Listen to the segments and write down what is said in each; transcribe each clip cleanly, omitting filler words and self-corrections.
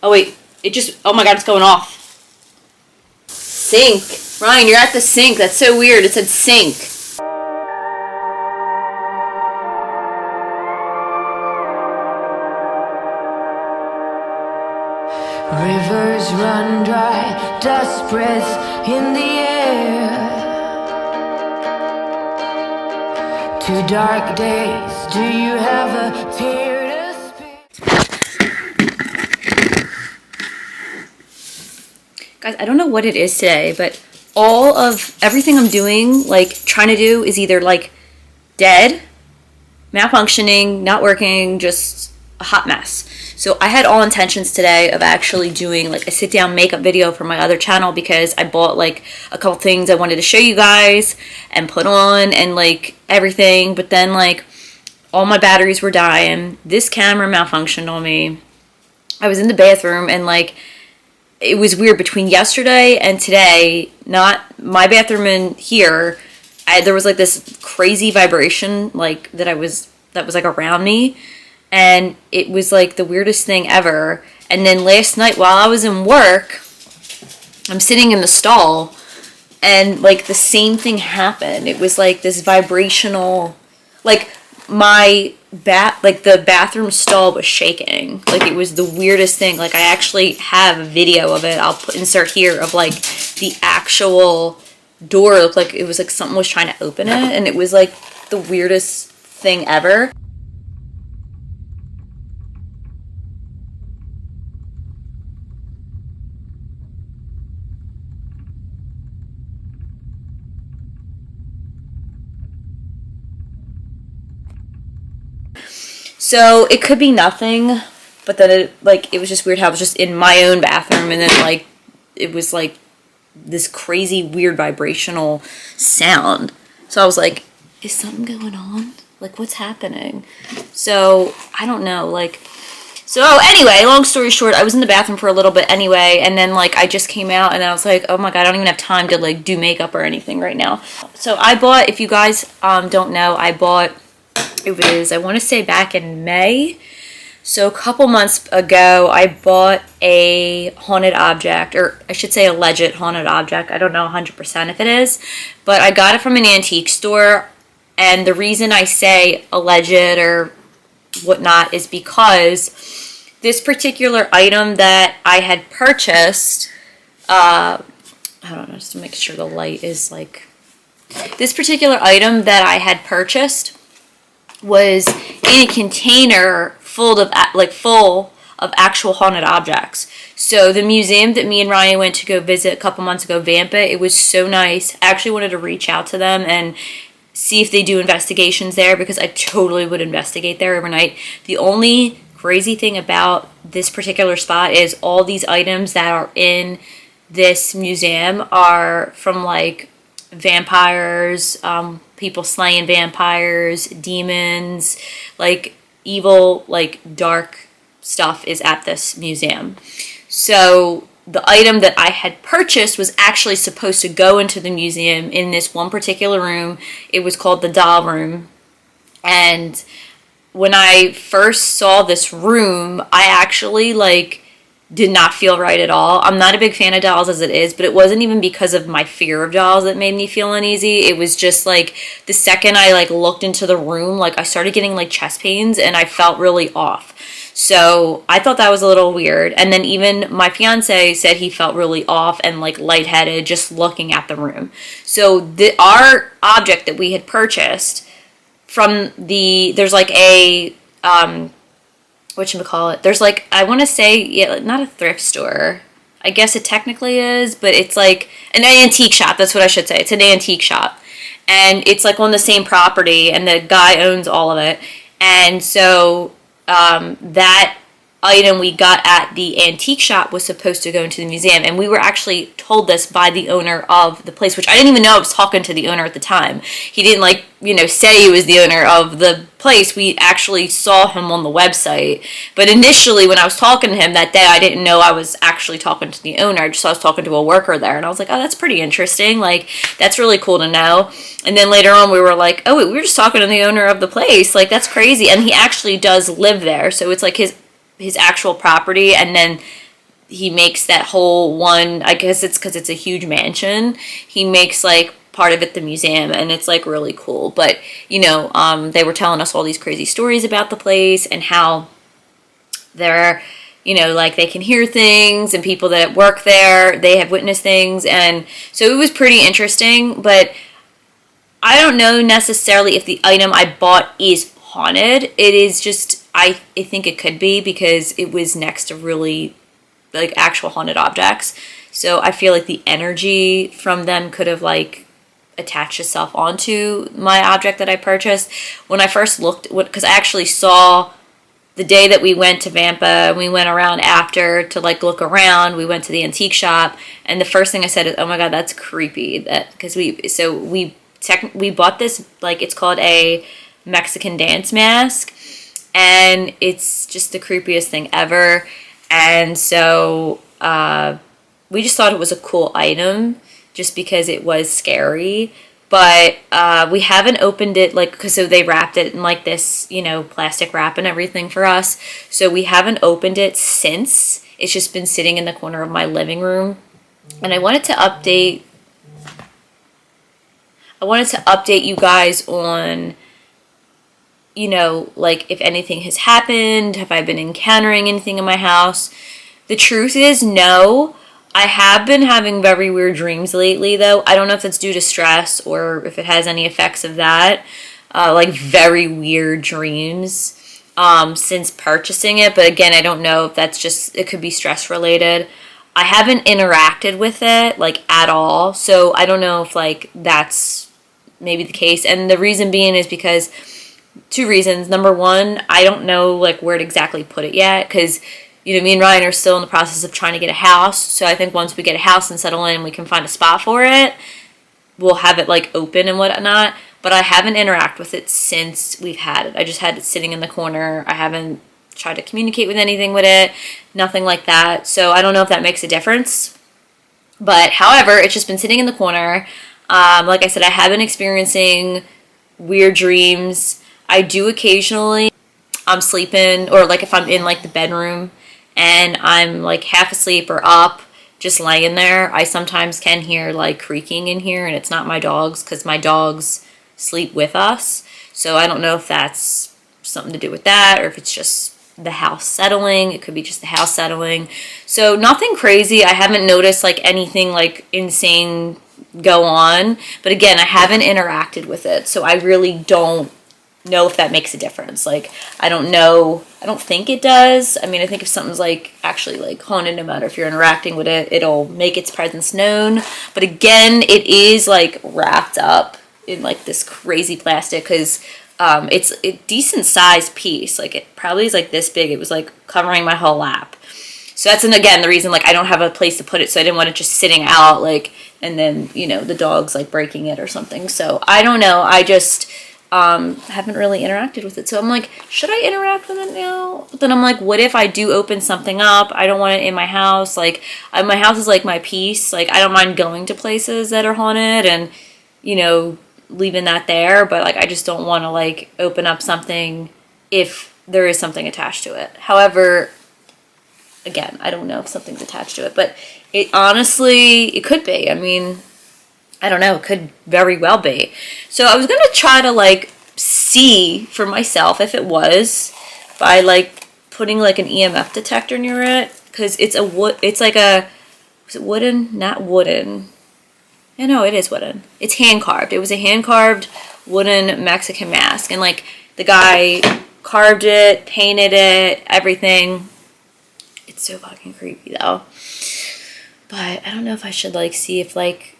Oh wait, it just, oh my god, it's going off. Sink. Ryan, you're at the sink. That's so weird. It said sink. Rivers run dry, dust breaths in the air. 2 dark days, do you have a tear to spare? Guys, I don't know what it is today, but all of everything I'm doing, like trying to do, is either like dead, malfunctioning, not working, just a hot mess. So I had all intentions today of actually doing like a sit down makeup video for my other channel, because I bought like a couple things I wanted to show you guys and put on and like everything, but then like all my batteries were dying. This camera malfunctioned on me. I was in the bathroom and like it was weird between yesterday and today. Not my bathroom in here, there was like this crazy vibration like that was like around me, and it was like the weirdest thing ever. And then last night while I was in work, I'm sitting in the stall and like the same thing happened. It was like this vibrational, like my the bathroom stall was shaking. Like it was the weirdest thing. Like I actually have a video of it. I'll insert here of like the actual door. It looked like it was like something was trying to open it, and it was like the weirdest thing ever. So it could be nothing, but then it was just weird how I was just in my own bathroom, and then like it was like this crazy weird vibrational sound. So I was like, is something going on? Like what's happening? So I don't know, like, so anyway, long story short, I was in the bathroom for a little bit anyway, and then like I just came out and I was like, oh my god, I don't even have time to like do makeup or anything right now. So I bought, if you guys don't know, I bought, it was, I want to say back in May. So a couple months ago, I bought a haunted object, or I should say alleged haunted object. I don't know 100% if it is, but I got it from an antique store. And the reason I say alleged or whatnot is because this particular item that I had purchased, I don't know, just to make sure the light is like, this particular item that I had purchased was in a container full of actual haunted objects. So the museum that me and Ryan went to go visit a couple months ago, Vampa, it was so nice. I actually wanted to reach out to them and see if they do investigations there, because I totally would investigate there overnight. The only crazy thing about this particular spot is all these items that are in this museum are from like vampires, people slaying vampires, demons, like evil, like dark stuff is at this museum. So the item that I had purchased was actually supposed to go into the museum in this one particular room. It was called the doll room. And when I first saw this room, I actually like did not feel right at all. I'm not a big fan of dolls as it is, but it wasn't even because of my fear of dolls that made me feel uneasy. It was just like the second I like looked into the room, like I started getting like chest pains and I felt really off. So I thought that was a little weird. And then even my fiance said he felt really off and like lightheaded just looking at the room. So our object that we had purchased from there's like a, whatchamacallit, there's like, I want to say, yeah, not a thrift store. I guess it technically is, but it's like an antique shop. That's what I should say. It's an antique shop. And it's like on the same property, and the guy owns all of it. And so that item we got at the antique shop was supposed to go into the museum, and we were actually told this by the owner of the place, which I didn't even know. I was talking to the owner at the time. He didn't like, say he was the owner of the place. We actually saw him on the website, but initially when I was talking to him that day, I didn't know I was actually talking to the owner. I just saw I was talking to a worker there, and I was like, oh, that's pretty interesting, like that's really cool to know. And then later on we were like, oh wait, we were just talking to the owner of the place, like that's crazy. And he actually does live there, so it's like his actual property, and then he makes that whole one, I guess it's because it's a huge mansion, he makes like part of it the museum, and it's like really cool. But you know, they were telling us all these crazy stories about the place and how they're, you know, like they can hear things, and people that work there, they have witnessed things. And so it was pretty interesting. But I don't know necessarily if the item I bought is haunted. It is just, I think it could be, because it was next to really like actual haunted objects. So I feel like the energy from them could have like attached itself onto my object that I purchased. When I first looked, because I actually saw the day that we went to Vampa, we went around after to like look around. We went to the antique shop, and the first thing I said is, "Oh my god, that's creepy." That because we bought this, like, it's called a Mexican dance mask, and it's just the creepiest thing ever. And so we just thought it was a cool item, just because it was scary. But we haven't opened it, like, because so they wrapped it in like this, you know, plastic wrap and everything for us. So we haven't opened it since. It's just been sitting in the corner of my living room. And I wanted to update you guys on, you know, like if anything has happened, have I been encountering anything in my house? The truth is, no. I have been having very weird dreams lately, though. I don't know if it's due to stress or if it has any effects of that. Like very weird dreams since purchasing it. But again, I don't know if that's just, it could be stress related. I haven't interacted with it like at all. So I don't know if like that's maybe the case. And the reason being is because two reasons. Number one, I don't know like where to exactly put it yet, because you know, me and Ryan are still in the process of trying to get a house. So I think once we get a house and settle in, we can find a spot for it. We'll have it like open and whatnot. But I haven't interacted with it since we've had it. I just had it sitting in the corner. I haven't tried to communicate with anything with it. Nothing like that. So I don't know if that makes a difference. But however, it's just been sitting in the corner. Like I said, I have been experiencing weird dreams. I do occasionally, I'm sleeping, or like if I'm in like the bedroom and I'm like half asleep or up, just laying there, I sometimes can hear like creaking in here, and it's not my dogs, because my dogs sleep with us. So I don't know if that's something to do with that, or if it's just the house settling. It could be just the house settling. So nothing crazy. I haven't noticed like anything like insane go on. But again, I haven't interacted with it, so I really don't know if that makes a difference. Like, I don't know. I don't think it does. I mean, I think if something's like actually like haunted, no matter if you're interacting with it, it'll make its presence known. But again, it is like wrapped up in like this crazy plastic, because it's a decent sized piece. Like, it probably is like this big. It was like covering my whole lap. So that's, and again, the reason like I don't have a place to put it, so I didn't want it just sitting out, like, and then, you know, the dog's like breaking it or something. So I don't know. I just haven't really interacted with it. So I'm like, should I interact with it now? But then I'm like, what if I do open something up? I don't want it in my house. Like, my house is like my peace. Like, I don't mind going to places that are haunted and, you know, leaving that there. But like, I just don't want to like open up something if there is something attached to it. However, again, I don't know if something's attached to it, but it honestly, it could be. I mean, I don't know. It could very well be. So I was going to try to like see for myself if it was, by like putting like an EMF detector near it, because it's a wood. It's like a, is it wooden? Not wooden. Yeah, no, it is wooden. It's hand carved. It was a hand carved wooden Mexican mask, and like the guy carved it, painted it, everything. It's so fucking creepy though. But I don't know if I should like see if like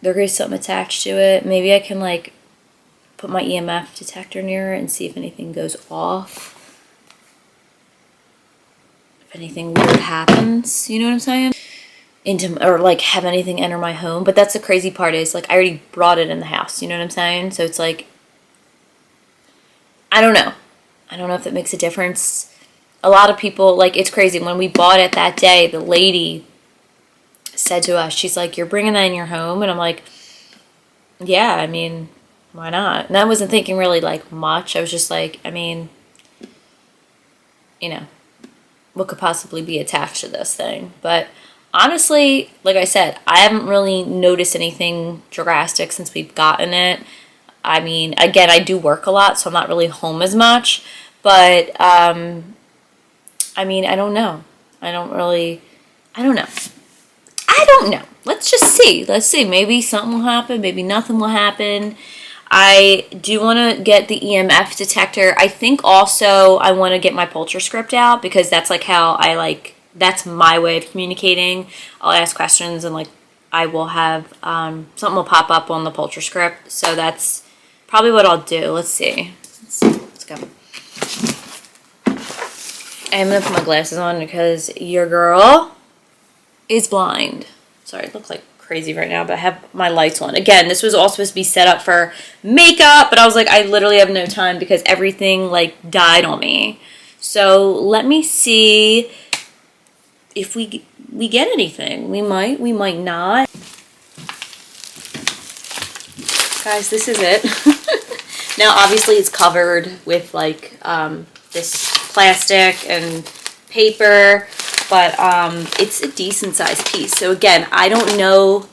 there is something attached to it. Maybe I can like put my EMF detector near it and see if anything goes off. If anything weird happens, you know what I'm saying? Or like have anything enter my home. But that's the crazy part, is like I already brought it in the house, you know what I'm saying? So it's like, I don't know. I don't know if that makes a difference. A lot of people, like, it's crazy. When we bought it that day, the lady said to us, she's like, you're bringing that in your home? And I'm like, yeah, I mean, why not? And I wasn't thinking really like much. I was just like, I mean, you know, what could possibly be attached to this thing. But honestly, like I said, I haven't really noticed anything drastic since we've gotten it. I mean, again, I do work a lot, so I'm not really home as much. But, I mean, I don't know. I don't know. I don't know. Let's just see. Let's see. Maybe something will happen. Maybe nothing will happen. I do want to get the EMF detector. I think also I want to get my Polterscript out because that's like how I like, that's my way of communicating. I'll ask questions and like I will have, something will pop up on the Polterscript. So that's probably what I'll do. Let's see. Let's go. I'm going to put my glasses on because your girl is blind. Sorry, I look like crazy right now, but I have my lights on. Again, this was all supposed to be set up for makeup, but I was like, I literally have no time because everything like died on me. So let me see if we get anything. We might not. Guys, this is it. Now, obviously, it's covered with like this plastic and paper, but it's a decent sized piece. So again, I don't know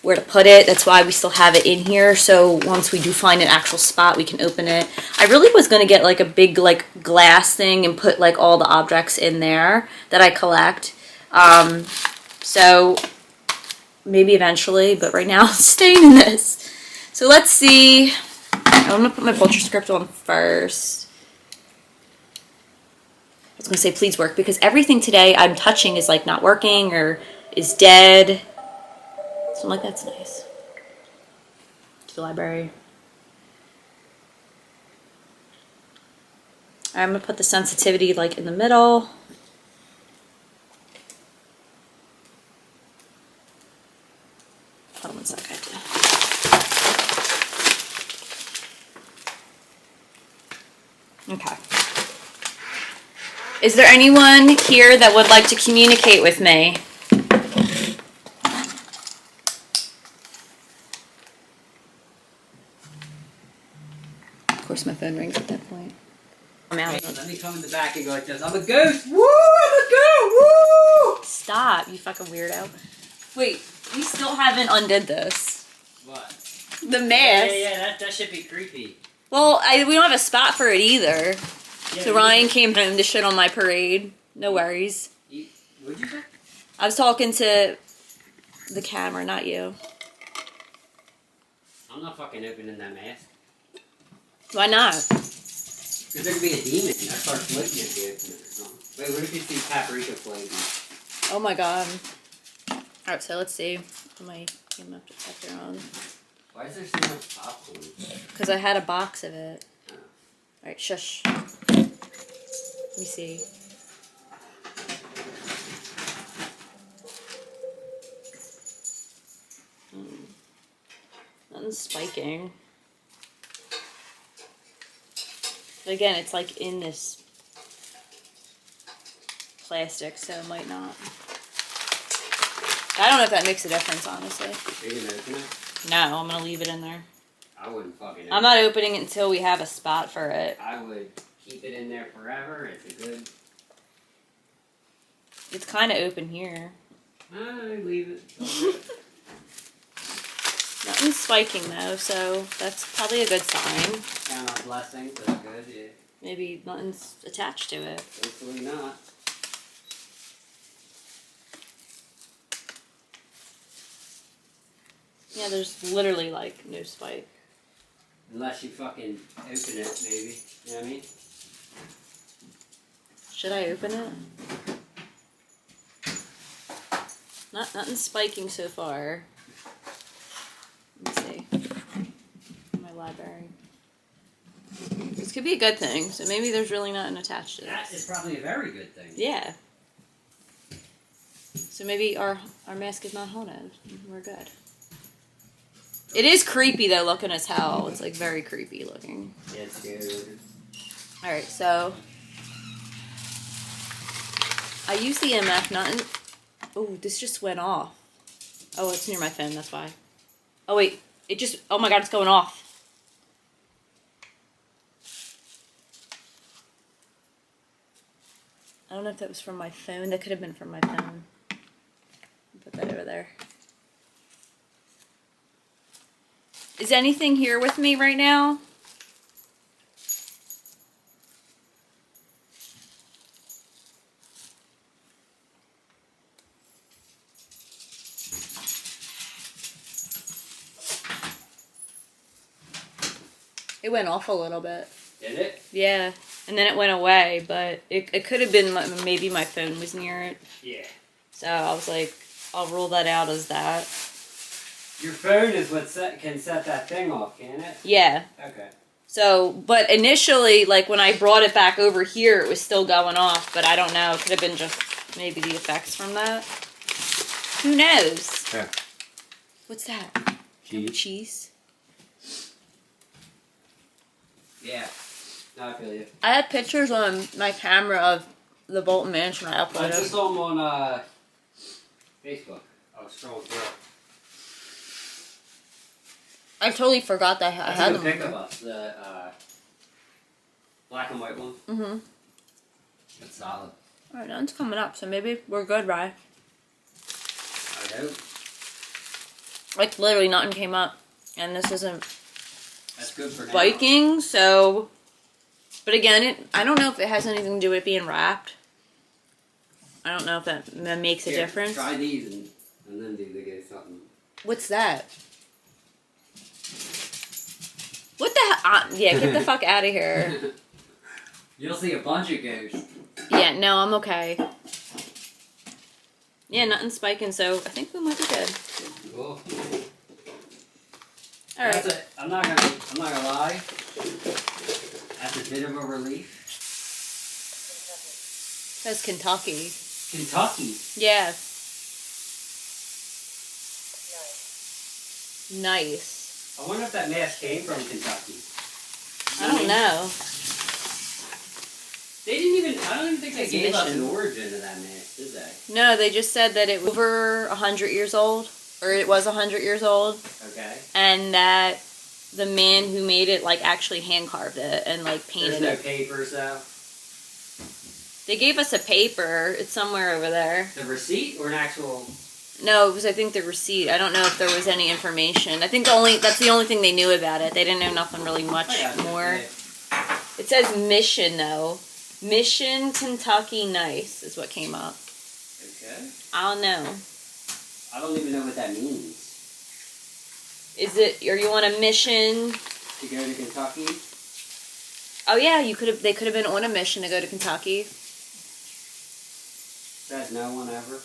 where to put it. That's why we still have it in here. So once we do find an actual spot, we can open it. I really was going to get like a big like glass thing and put like all the objects in there that I collect. So maybe eventually, but right now it's staying in this. So let's see. I'm going to put my Polterscript on first. I was going to say please work because everything today I'm touching is like not working or is dead. So I'm like, that's nice. To the library. I'm going to put the sensitivity like in the middle. Hold on one sec. Okay. Is there anyone here that would like to communicate with me? Of course, my phone rings at that point. I'm out. Hey, let me come in the back and go like this. I'm a ghost. Woo! I'm a ghost. Woo! Stop, you fucking weirdo. Wait, we still haven't undid this. What? The mask. Yeah, that should be creepy. Well, we don't have a spot for it either. Yeah, So Ryan came home to shit on my parade. No worries. What'd you say? I was talking to the camera, not you. I'm not fucking opening that mask. Why not? Because there could be a demon that starts floating if you open it or something. Wait, what if you see paprika floating? Oh my god. Alright, so let's see. Put my EMF detector on. Why is there so much popcorn? Because I had a box of it. Oh. Alright, shush. Let me see. Nothing's spiking. But again, it's like in this plastic, so it might not. I don't know if that makes a difference, honestly. Are you gonna open it? No, I'm gonna leave it in there. I wouldn't fucking I'm not opening it until we have a spot for it. I would keep it in there forever. It's a good... It's kind of open here. leave it. Nothing's spiking though, so that's probably a good sign. Count our blessings. That's good, yeah. Maybe nothing's attached to it. Hopefully not. Yeah, there's literally like no spike. Unless you fucking open it, maybe. You know what I mean? Should I open it? Nothing's spiking so far. Let me see. My library. This could be a good thing, so maybe there's really nothing attached to That this. is probably a very good thing. Yeah. So maybe our mask is not haunted. We're good. It is creepy though, looking as hell. It's like very creepy looking. Yeah, it's good. Alright, so I use the EMF not in... Oh, this just went off. Oh, it's near my phone, that's why. Oh wait, it just... Oh my god, it's going off. don't know if that was from my phone. That could have been from my phone. Put that over there. Is anything here with me right now? It went off a little bit. Did it? Yeah. And then it went away, but it could have been maybe my phone was near it. Yeah. So I was like, I'll rule that out as that. Your phone is what can set that thing off, can it? Yeah. Okay. So, but initially, like when I brought it back over here, it was still going off, but I don't know. It could have been just maybe the effects from that. Who knows? Yeah. What's that? Cheese. Cheese? Yeah. No, I feel you. I had pictures on my camera of the Bolton Mansion I I just uploaded. saw them on Facebook. I was scrolling through. I totally forgot that I That's had a good them. pick of us. The black and white one. Mm-hmm. That's solid. Alright, now it's coming up, so maybe we're good, right? I hope. Like, literally nothing came up. And this isn't That's good for now. spiking, so... But again, I don't know if it has anything to do with it being wrapped. I don't know if that makes a Here, difference. Try these and then do the something. What's that? What the hell? Yeah, get the fuck out of here. You'll see a bunch of ghosts. Yeah, no, I'm okay. Yeah, nothing's spiking, so I think we might be good. Cool. Alright. That's it. I'm not gonna lie. That's a bit of a relief. That's Kentucky. Kentucky. Yeah. Nice. I wonder if that mask came from Kentucky. I don't know. They didn't even. I don't even think they It's gave us mission. an origin of that mask, did they? No, they just said that it was over 100 years old. Or it was 100 years old. Okay. And that the man who made it, like, actually hand-carved it and, like, painted There's no it. papers though. They gave us a paper. It's somewhere over there. The receipt or an actual. No, it was, I think, the receipt. I don't know if there was any information. I think that's the only thing they knew about it. They didn't know nothing really much more. Yeah. It says Mission, though. Mission, Kentucky, nice is what came up. Okay. I don't know. I don't even know what that means. Is it, are you on a mission? To go to Kentucky. Oh yeah, they could have been on a mission to go to Kentucky. Said no one ever.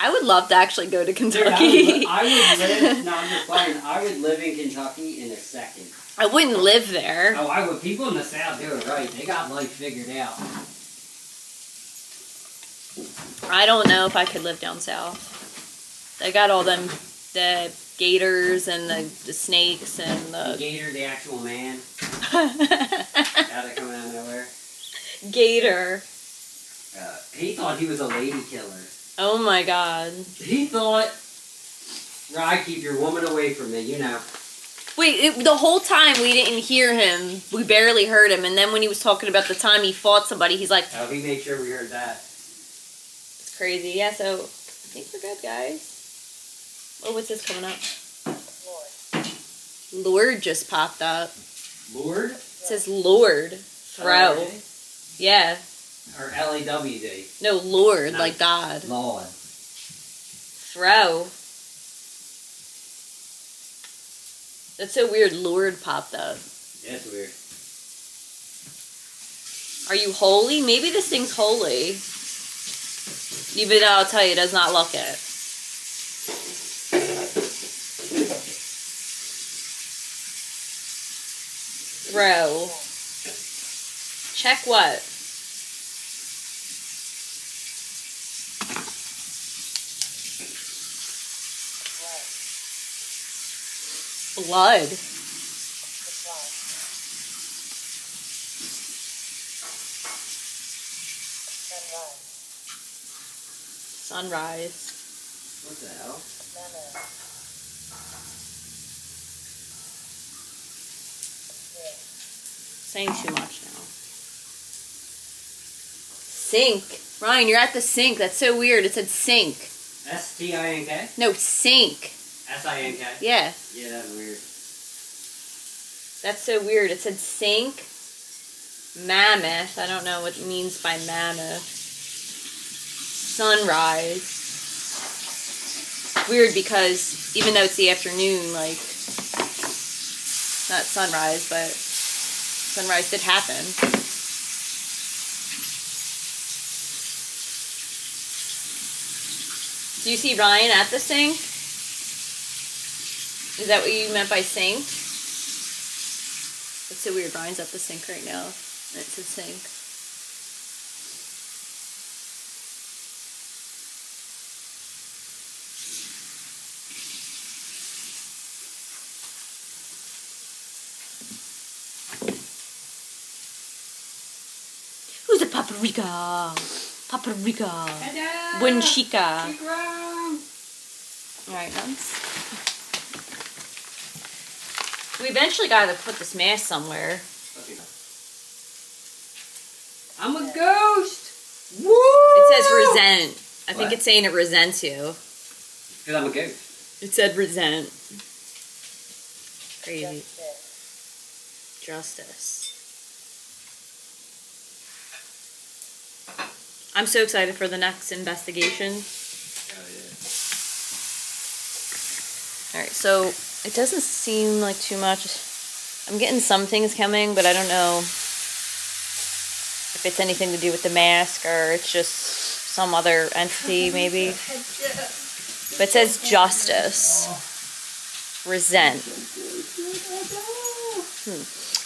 I would love to actually go to Dude, Kentucky. I would live. No, I'm just playing. I would live in Kentucky in a second. I wouldn't live there. Oh, I would. People in the South do it right. They got life figured out. I don't know if I could live down south. They got all them, the gators and the snakes and The the... gator, the actual man. Gotta come out of nowhere. Gator. He thought he was a lady killer. Oh my god. He thought, Rye, keep your woman away from me, you know. Wait, the whole time we didn't hear him. We barely heard him. And then when he was talking about the time he fought somebody, he's like... Oh, he made sure we heard that. It's crazy. Yeah, so I think we're good, guys. Oh, what's this coming up? Lord just popped up. Lord? It says Lord. Throw. L-A-D? Yeah. Or L-A-W-D. No, Lord, No. like God. Lord. Throw. That's so weird. Lord popped up. Yeah, it's weird. Are you holy? Maybe this thing's holy. Even though I'll tell you, it does not look it. Throw. Check what? Blood. Sunrise. What the hell? Saying too much now. Sink. Ryan, you're at the sink. That's so weird. It said sink. S-T-I-N-K? No, sink. S-I-N-K? Yeah. Yeah, that's weird. That's so weird. It said sink. Mammoth. I don't know what it means by mammoth. Sunrise. Weird because even though it's the afternoon, like, not sunrise, but sunrise did happen. Do you see Ryan at the sink? Is that what you meant by sink? It's so weird. Ryan's at the sink right now. It's a sink. Who's a paprika? Paprika. Buen chica. Alright, nuns. We eventually gotta put this mask somewhere. Okay. I'm a ghost! Woo! It says resent. I think What? it's saying it resents you. Because I'm a ghost. It said resent. Crazy. Justice. I'm so excited for the next investigation. Oh, yeah. Alright, so it doesn't seem like too much. I'm getting some things coming, but I don't know if it's anything to do with the mask or it's just some other entity, maybe. But it says justice. Resent.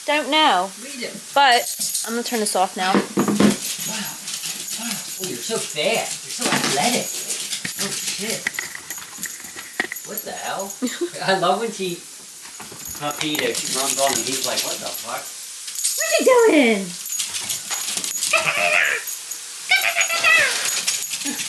Don't know. Read it. But I'm gonna turn this off now. Wow. Oh, you're so fast. You're so athletic. Oh, shit. What the hell? I love when she runs on and he's like, what the fuck? What are you doing?